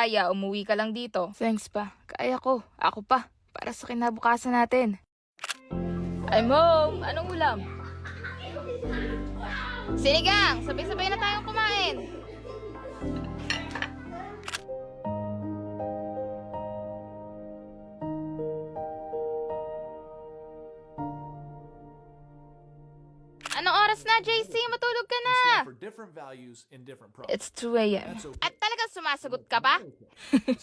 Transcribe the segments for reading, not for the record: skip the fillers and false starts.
kaya, umuwi ka lang dito. Thanks pa. Kaya ko. Ako pa. Para sa kinabukasan natin. I'm home! Anong ulam? Sinigang! Sabay-sabay na tayong kumain. Anong oras na, JC? Matulog ka na! For different values in different products. It's 2 a.m. At talagang sumasagot ka pa?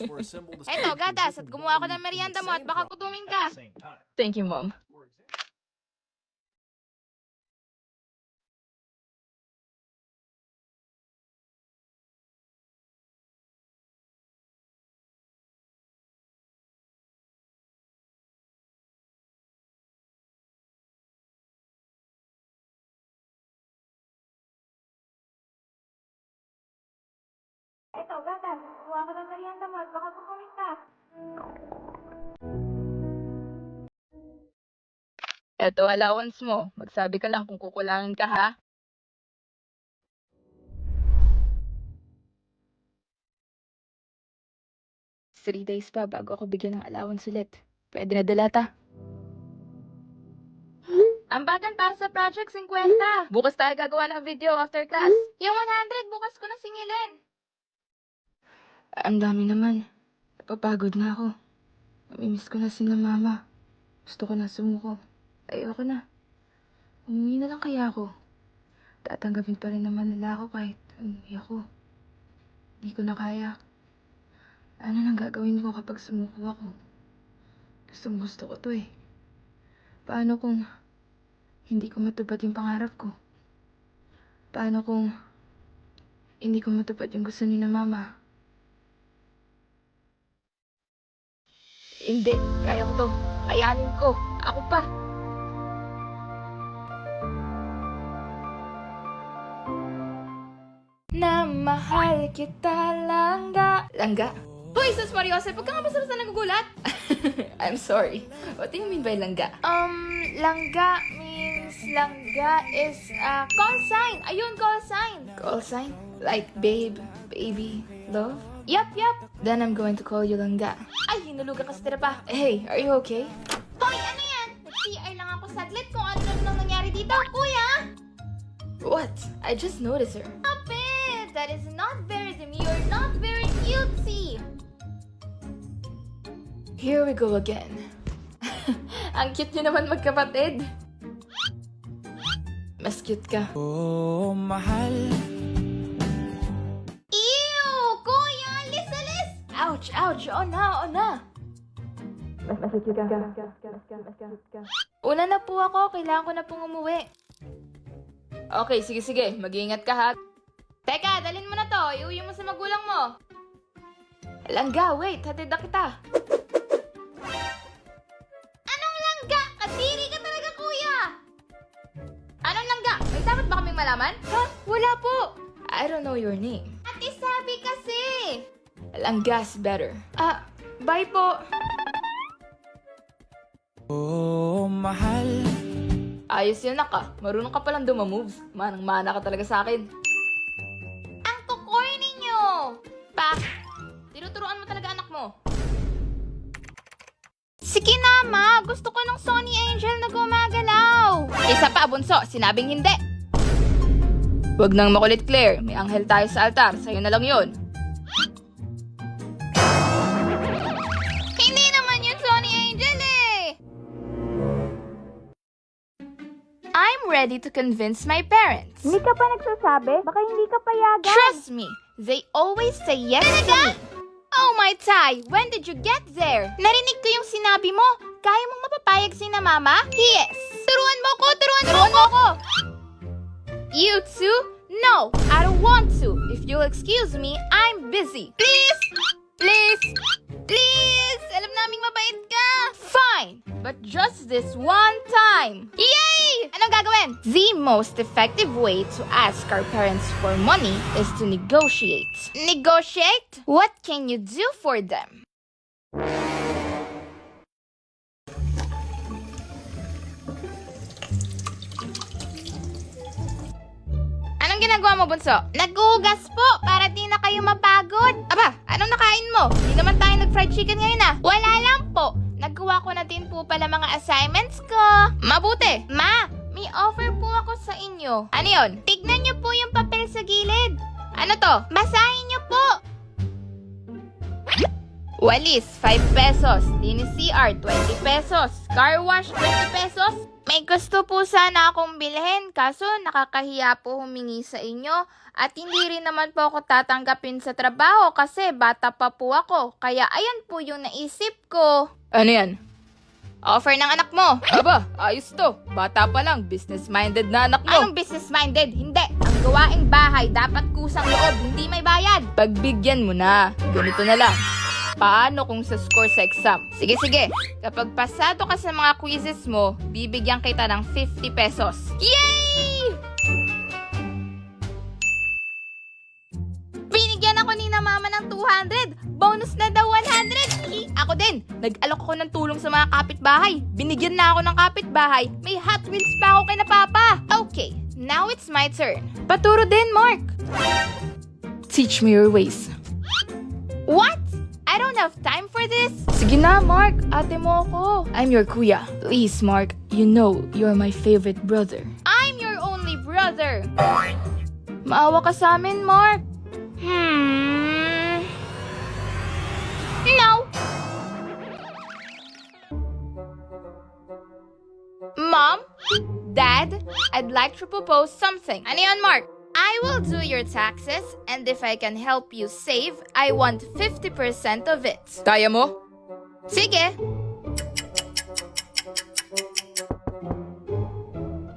For a symbol to Eto, gatas at gumawa ko ng merienda mo at baka kutumin ka. same time. Thank you, Mom. Eto, gatas. Gumawa ko ng merienda mo at baka kutumin ka. Eto, allowance mo. Magsabi ka lang kung kukulangin ka, ha? Three days pa bago ako bigyan ng allowance ulit. Pwede na dalata. Ambagan para sa Project 50. Bukas tayo gagawa ng video after class. Yung 100, bukas ko na singilin. Ang dami naman. Napapagod na ako. Mamimiss ko na sila mama. Gusto ko na sumuko. Ayoko na. Umuwi na lang kaya ako. Tatanggapin pa rin naman nila ako kahit umuwi ako. Hindi ko na kaya. Ano nang gagawin ko kapag sumuko ako? Gusto ko to eh. Paano kung hindi ko matupad yung pangarap ko? Paano kung hindi ko matupad yung gusto ni na mama? Hindi. Kaya ko to. Kayanin ko. Ako pa. Na mahal kita, langga. Langga? Hoy, sus Mariose, huwag ka nga basta nagugulat. I'm sorry. What do you mean by langga? Langga means langga is a call sign. Ayun, call sign. Call sign? Like babe, baby, love? Yup. Then I'm going to call you langga. Ay, hinulugan ka sa tira pa. Hey, are you okay? Hoy, ano yan? Nag-CR lang ako saglit kung ano nang nangyari dito. Kuya! What? I just noticed her. Stop it! That is not very demure, not very cutesy. Here we go again. Ang cute niyo naman magkapatid. Mas cute ka. Oh, mahal. Ew! Kuya! Alis! Ouch! Oh na! Mas cute ka. Una na po ako. Kailangan ko na pong umuwi. Okay, sige. Mag-iingat ka, ha? Teka, dalhin mo na to. Iuwi mo sa magulang mo. Langga, wait. Hatid na kita. Anong langga? Kadiri ka talaga, kuya! Anong langga? May dapat ba kaming malaman? Ha? Wala po. I don't know your name. Ate, sabi kasi. Langga's better. Bye po. Oh, mahal. Ayos yun, naka. Marunong ka palang dumamoves. Manang-mana ka talaga sa akin. Ang kukorny nyo! Pa, tinuturuan mo talaga anak mo. Sige na, ma. Gusto ko ng Sony Angel na gumagalaw. Isa pa, bunso. Sinabing hindi. Huwag nang makulit, Claire. May anghel tayo sa altar. Sa'yo na lang yun. Hindi naman yun Sony Angel eh. I'm ready to convince my parents. Hindi ka pa nagsasabi? Baka hindi ka payagan. Trust me, they always say yes to me. Oh my Ty, when did you get there? Narinig ko yung sinabi mo. Kaya mong mapapayag si na mama? Yes. Turuan mo ko. You too? No, I don't want to. If you'll excuse me, I'm busy. Please. Alam naming mabait ka. Fine, but just this one time. Yay! Anong gagawin? The most effective way to ask our parents for money is to negotiate. Negotiate? What can you do for them? Anong ginagawa mo, Bunso? Naghuhugas po para di na kayo mapagod. Aba, anong nakain mo? Hindi naman tayo nag-fried chicken ngayon ah. Wala lang po. Nagawa ko na din po pala mga assignments ko. Mabuti. Ma, may offer po ako sa inyo. Ano yon? Tignan niyo po yung papel sa gilid. Ano to? Basahin niyo po. Walis, 5 pesos. Linis CR, 20 pesos. Car wash, 20 pesos. May gusto po sana akong bilhin, kaso nakakahiya po humingi sa inyo. At hindi rin naman po ako tatanggapin sa trabaho kasi bata pa po ako. Kaya ayan po yung naisip ko. Ano yan? Offer ng anak mo. Aba, ayos to. Bata pa lang, business-minded na anak mo. Anong business-minded? Hindi. Ang gawaing bahay dapat kusang loob, hindi may bayad. Pagbigyan mo na. Ganito na lang. Paano kung sa score sa exam? Sige, sige. Kapag pasado ka sa mga quizzes mo, bibigyan kita ng 50 pesos. Yay! Binigyan ako ni na mama ng 200. Bonus na daw 100. Hihi. Ako din. Nag-alok ako ng tulong sa mga kapitbahay. Binigyan na ako ng kapitbahay. May Hot Wheels pa ako kay na papa. Okay, now it's my turn. Paturo din, Mark. Teach me your ways. What? I don't have time for this. Sige na, Mark. Ate mo ako. I'm your kuya. Please, Mark. You know you're my favorite brother. I'm your only brother. Maawa ka sa amin, Mark. No. Mom? Dad? I'd like to propose something. Ano yan, Mark? I will do your taxes, and if I can help you save, I want 50% of it. Kaya mo? Sige.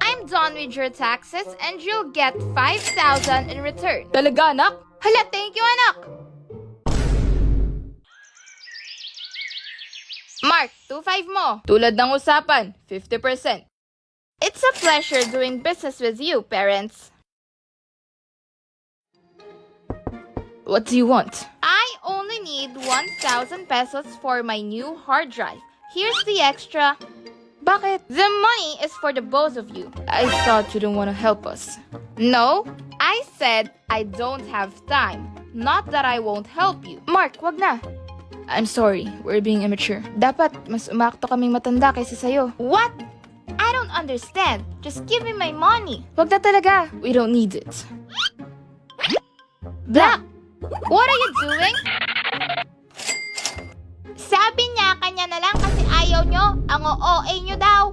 I'm done with your taxes, and you'll get 5,000 in return. Talaga, anak? Hala, thank you, anak. Mark, 2,500 mo. Tulad ng usapan, 50%. It's a pleasure doing business with you, parents. What do you want? I only need 1,000 pesos for my new hard drive. Here's the extra. Bakit? The money is for the both of you. I thought you didn't want to help us. No, I said I don't have time. Not that I won't help you. Mark, wag na. I'm sorry, we're being immature. Dapat mas umakto kaming matanda kaysa sa'yo. What? I don't understand. Just give me my money. Wag na talaga. We don't need it. Black, what are you doing? Sabi niya kanya na lang kasi ayaw nyo. Ang OA nyo daw.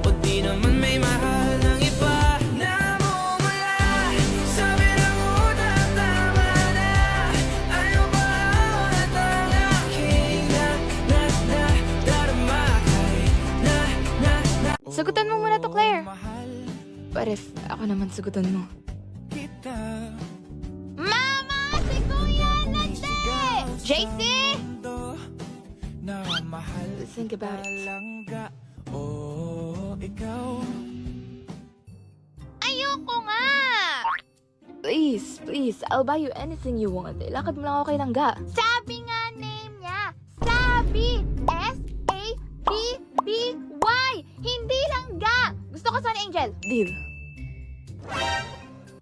O di naman may mahal ng iba na mumula. Sabi ng una, tama na. Ayaw ba ulit ang aking darama kay na. Sagutan mo muna to, Claire. Mahal But if ako naman sagutan mo. kita. Mama, si Kuya Nande! JC! Na mahal Think about it. langga. Oh, ikaw. Ayoko nga! Please, please, I'll buy you anything you want. Ilakad mo lang ako kay Langga. Sabi nga name niya. Sabi. S-A-B-B-Y. Hindi langga. Gusto ko sana Angel. Deal.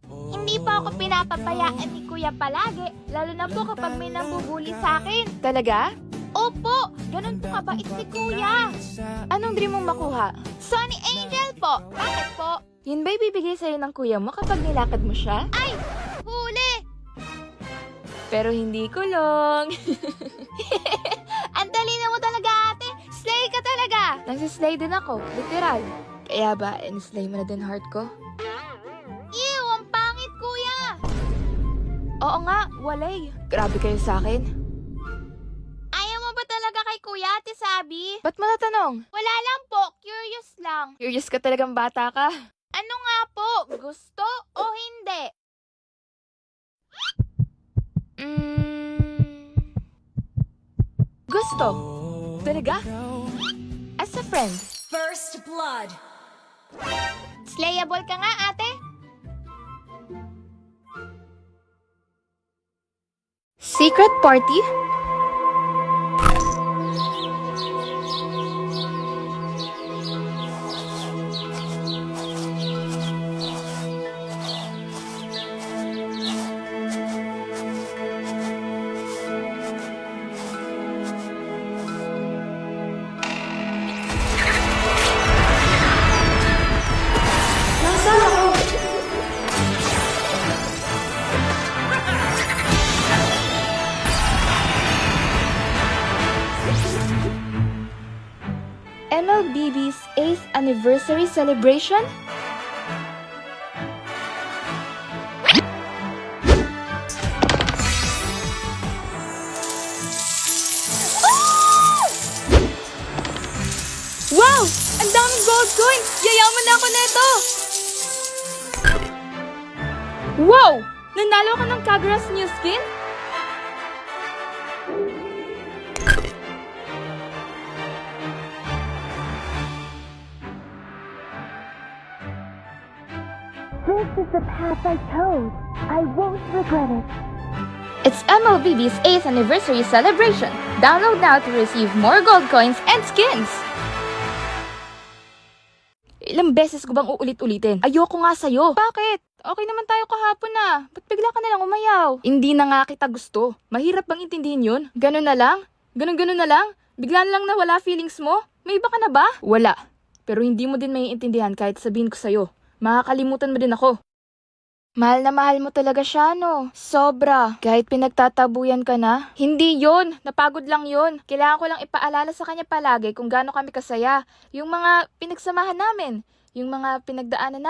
Hindi pa ako pinapabayaan ni Kuya palagi. Lalo na po kapag may nambubuli sa akin. Talaga? Opo, ganun po kabait si Kuya. Anong dream mong makuha? Sonny Angel po. Bakit po? Yun ba ibibigay sa'yo ng kuya mo kapag nilakad mo siya? Ay, huli! Pero hindi kulong. Ang talino mo talaga, ate. Slay ka talaga. Nagsislay din ako, literal. Kaya ba, in-slay mo na din heart ko? Ew, ang pangit, Kuya. Oo nga, walay. Grabe kayo sa akin. Ayaw mo ba talaga kay Kuya, Ate Sabi? Ba't mo natanong? Wala lang po, curious lang. Curious ka talagang bata ka. Ano nga po, gusto o hindi? Gusto. Talaga? As a friend. First blood. Slayable ka nga, ate. Secret party? anniversary celebration? Wow! Ang daming gold coins! Yayaman na ako neto! Wow! Nanalo ka ng Kagura's new skin? This is the path I chose. I won't regret it. It's MLBB's 8th anniversary celebration. Download now to receive more gold coins and skins. Ilang beses ko bang uulit-ulitin? Ayoko nga sa'yo. Bakit? Okay naman tayo kahapon na. Ba't bigla ka na lang umayaw? Hindi na nga kita gusto. Mahirap bang intindihin yun? Ganun na lang? Ganun na lang? Bigla na lang nawala feelings mo? May iba ka na ba? Wala. Pero hindi mo din maiintindihan kahit sabihin ko sa'yo. Makakalimutan mo din ako. Mahal na mahal mo talaga siya, no? Sobra. Kahit pinagtatabuyan ka na. Hindi yon. Napagod lang yon. Kailangan ko lang ipaalala sa kanya palagi kung gaano kami kasaya. Yung mga pinagsamahan namin. Yung mga pinagdaanan namin.